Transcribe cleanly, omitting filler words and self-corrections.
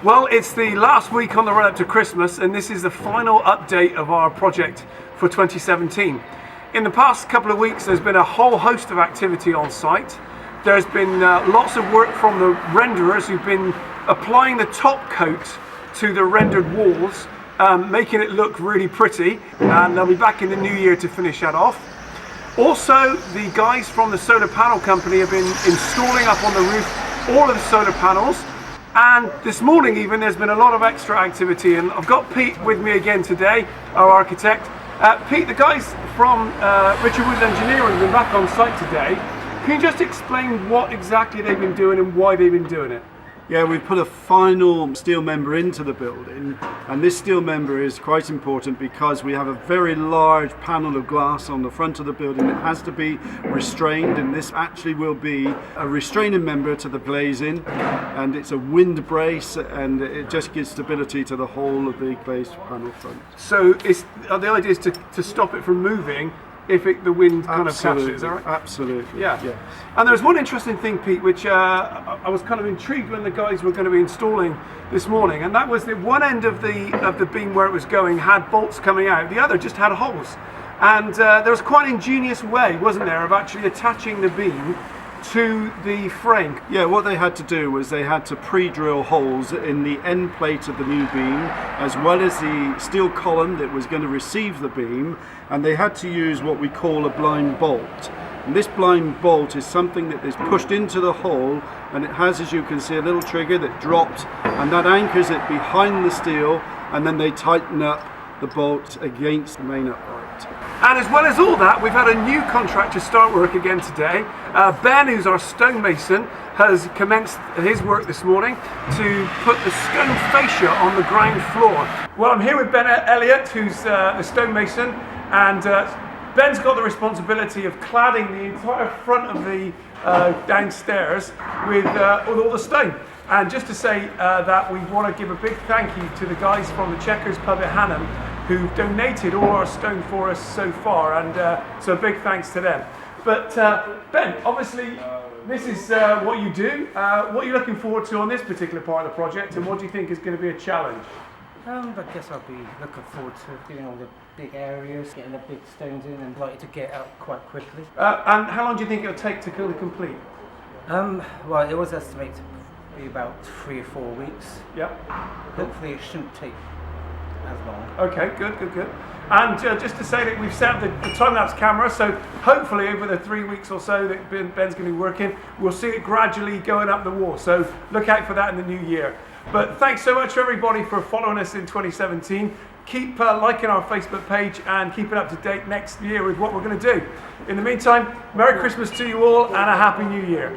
Well, it's the last week on the run up to Christmas, and this is the final update of our project for 2017. In the past couple of weeks, there's been a whole host of activity on site. There's been lots of work from the renderers who've been applying the top coat to the rendered walls, making it look really pretty, and they'll be back in the new year to finish that off. Also, the guys from the solar panel company have been installing up on the roof all of the solar panels. And this morning even there's been a lot of extra activity, and I've got Pete with me again today, our architect. Pete, the guys from Richard Woods Engineering have been back on site today. Can you just explain what exactly they've been doing and why they've been doing it? Yeah, we've put a final steel member into the building, and this steel member is quite important because we have a very large panel of glass on the front of the building that has to be restrained, and this actually will be a restraining member to the glazing, and it's a wind brace, and it just gives stability to the whole of the glazed panel front. So the idea is to stop it from moving if the wind kind of catches it, is that right? Absolutely. Yeah. Yes. And there was one interesting thing, Pete, which I was kind of intrigued when the guys were going to be installing this morning, and that was that one end of the beam where it was going had bolts coming out, the other just had holes. And there was quite an ingenious way, wasn't there, of actually attaching the beam to the frame. Yeah, what they had to do was they had to pre-drill holes in the end plate of the new beam, as well as the steel column that was going to receive the beam, and they had to use what we call a blind bolt. And this blind bolt is something that is pushed into the hole, and it has, as you can see, a little trigger that drops, and that anchors it behind the steel, and then they tighten up the bolt against the main upright. And as well as all that, we've had a new contractor start work again today. Ben, who's our stonemason, has commenced his work this morning to put the stone fascia on the ground floor. Well, I'm here with Ben Elliott, who's the stonemason, and Ben's got the responsibility of cladding the entire front of the downstairs with all the stone. And just to say that we want to give a big thank you to the guys from the Checkers pub at Hannam who've donated all our stone for us so far, and so a big thanks to them. But Ben, obviously this is what you do. What are you looking forward to on this particular part of the project, and what do you think is going to be a challenge? I guess I'll be looking forward to doing all the big areas, getting the big stones in, and like to get out quite quickly. And how long do you think it'll take to complete? Well, it was estimated to be about 3 or 4 weeks. Yep. Hopefully it shouldn't take as long. Okay, good. And just to say that we've set up the time-lapse camera, so hopefully over the 3 weeks or so that Ben's going to be working, we'll see it gradually going up the wall. So look out for that in the new year. But thanks so much for everybody for following us in 2017. Keep liking our Facebook page and keeping up to date next year with what we're going to do. In the meantime, Merry Christmas to you all and a Happy New Year.